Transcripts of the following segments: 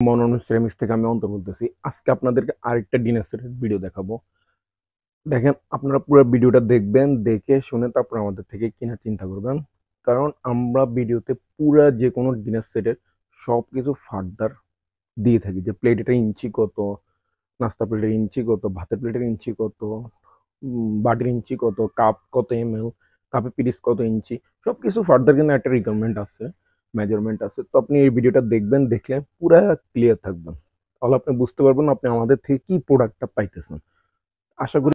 মনোনন ceramics থেকে আমি অন্তর বলতেছি। আজকে আপনাদেরকে আরেকটা ডিনার সেটের ভিডিও দেখাবো। দেখেন, আপনারা পুরো ভিডিওটা দেখবেন, দেখে শুনে তারপর আমাদের থেকে কেনার চিন্তা করবেন। কারণ আমরা ভিডিওতে পুরা যে কোনো ডিনার সেটের সবকিছু ফার্দার দিয়ে থাকি, যে প্লেট এটা ইঞ্চি কত, নাস্তা প্লেটের ইঞ্চি কত, ভাতের প্লেটের ইঞ্চি কত, বাটির ইঞ্চি কত, কাপ কত এমএল, কাপে পিরিস কত ইঞ্চি, সবকিছু ফার্দার কিন্তু একটা রিকোয়ারমেন্ট আছে, মেজারমেন্ট আছে। তো আপনি এই ভিডিওটা দেখবেন, দেখলে পুরা ক্লিয়ার থাকবেন, তাহলে আপনি বুঝতে পারবেন আপনি আমাদের থেকে কি প্রোডাক্টটা পাইতেছেন।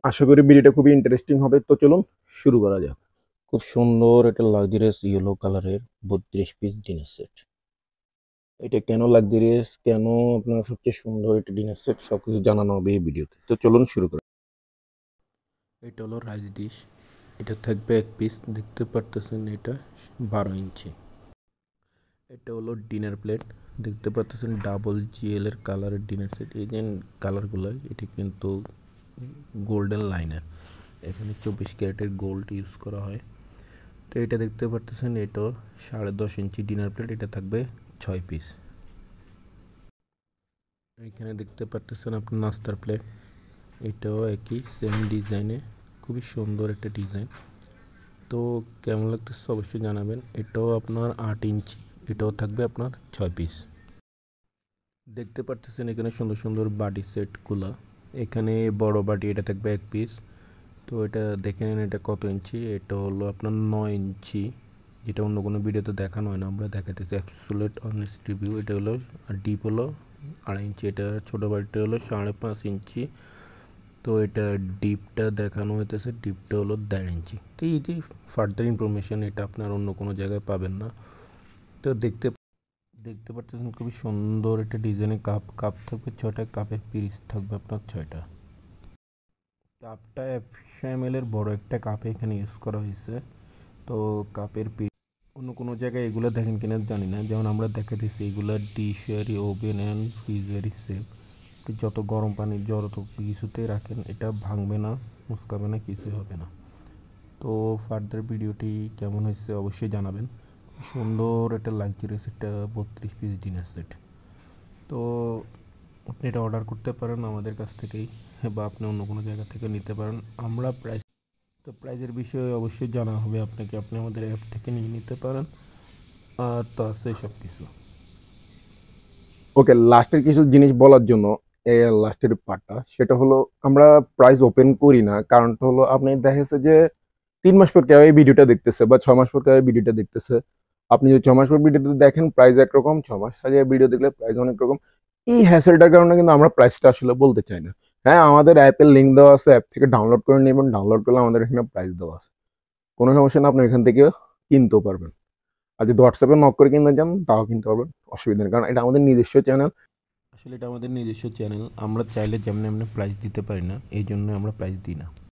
আশা করি ভিডিওটা খুবই ইন্টারেস্টিং হবে। তো চলুন শুরু করা যাক। খুব সুন্দর একটা লাক্সারিয়াস ইয়েলো কালারের 32 পিস ডিনার সেট। এটা কেন লাক্সারিয়াস, কেন আপনার সবচেয়ে সুন্দর একটা ডিনার সেট, সবকিছু জানানো হবে এই ভিডিওতে। তো চলুন শুরু করি। এটা হলো রাইস ডিশ। এটা থাকবে এক পিস, দেখতে পারতেছেন এটা 12 ইঞ্চি। এটা হলো ডিনার প্লেট, দেখতে পাচ্ছেন ডাবল জিএল এর কালারের ডিনার সেট। এই যে কালারগুলো, এটা কিন্তু গোল্ডেন লাইনের, এখানে 24 ক্যারেটের গোল্ড ইউজ করা হয়। তো এটা দেখতে পারতেছেন, এটাও 10.5 ইঞ্চি ডিনার প্লেট, এটা থাকবে 6 পিস। এখানে দেখতে পারতেছেন আপনার নাস্তার প্লেট, এটাও একই সেম ডিজাইনে, খুবই সুন্দর একটা ডিজাইন। তো কেমন লাগতেছে অবশ্যই জানাবেন। এটাও আপনার 8 ইঞ্চি, এটাও থাকবে আপনার 6 পিস। দেখতে পারতেছেন এখানে সুন্দর সুন্দর বাটি সেটগুলো। এখানে বড় বাটি, এটা থাকবে এক পিস। তো এটা দেখে নিন এটা কত ইঞ্চি। এটা হলো আপনার 9 ইঞ্চি, যেটা অন্য কোনো ভিডিওতে দেখানো হয় না, আমরা দেখাতেছি অ্যাবসোলিউট অনেস্ট রিভিউ। এটা হলো, আর ডিপ হলো 2.5 ইঞ্চি। এটা ছোটো বাটিটা হলো 5.5 ইঞ্চি। তো এটা ডিপটা দেখানো হইতেছে, ডিপটা হলো 1.5 ইঞ্চি। তো এই যে ফার্দার ইনফরমেশান, এটা আপনার অন্য কোনো জায়গায় পাবেন না। তো দেখতে দেখতে পাচ্ছেন খুবই সুন্দর একটা ডিজাইনের কাপ। কাপ থাকবে 6টা, কাপের পিস থাকবে আপনার 6টা। কাপটা 150 ml এর বড় একটা কাপে এখানে ইউজ করা হয়েছে। তো কাপের অন্য কোনো জায়গায় এগুলো দেখেন কিনা জানি না, যেমন আমরা দেখাতেছি এগুলো ডিশেরই, ওভেন অ্যান্ড ফ্রিজেরই সেম। যত গরম পানি যত কিছুতে রাখেন, এটা ভাঙবে না, মুচকাবে না, কিছুই হবে না। তো ফার্দার ভিডিওটি কেমন হয়েছে অবশ্যই জানাবেন। সুন্দর একটা লাক্সারিয়াস একটা 32 পিস ডিনার সেট। তো আপনি এটা অর্ডার করতে পারেন আমাদের কাছ থেকেই, বা আপনি অন্য কোনো জায়গা থেকে নিতে পারেন। আমরা প্রাইজের বিষয়ে অবশ্যই জানা হবে আপনাকে, আপনি আমাদের অ্যাপ থেকে নিয়ে নিতে পারেন। আর তো আছে সব কিছু। ওকে, লাস্টের কিছু জিনিস বলার জন্য, এই লাস্টের পার্টটা সেটা হলো, আমরা প্রাইস ওপেন করি না। কারণটা হলো, আপনি দেখেছে যে 3 মাস পর কেউ এই ভিডিওটা দেখতেছে, বা 6 মাস পর কেউ এই ভিডিওটা দেখতেছে। আপনি যদি 6 মাস পর ভিডিওটা দেখেন, প্রাইস একরকম, 6 মাস আগে ভিডিও দেখলে প্রাইস অনেক রকম। এই হ্যাসেলটার কারণে কিন্তু আমরা প্রাইসটা আসলে বলতে চাই না। হ্যাঁ, আমাদের অ্যাপের লিঙ্ক দেওয়া আছে, অ্যাপ থেকে ডাউনলোড করে নেবেন, ডাউনলোড করলে আমাদের এখানে প্রাইস দেওয়া আছে, কোনো সমস্যা না, আপনি এখান থেকে কিনতেও পারবেন। আর যদি হোয়াটসঅ্যাপে নক করে কিনতে চান, তাও কিনতে পারবেন, অসুবিধা নেই, কারণ এটা আমাদের নিজস্ব চ্যানেল। আসলে এটা আমাদের নিজস্ব চ্যানেল, আমরা চাইলে যেমন এমনি প্রাইস দিতে পারি না, এই জন্য আমরা প্রাইস দিই না।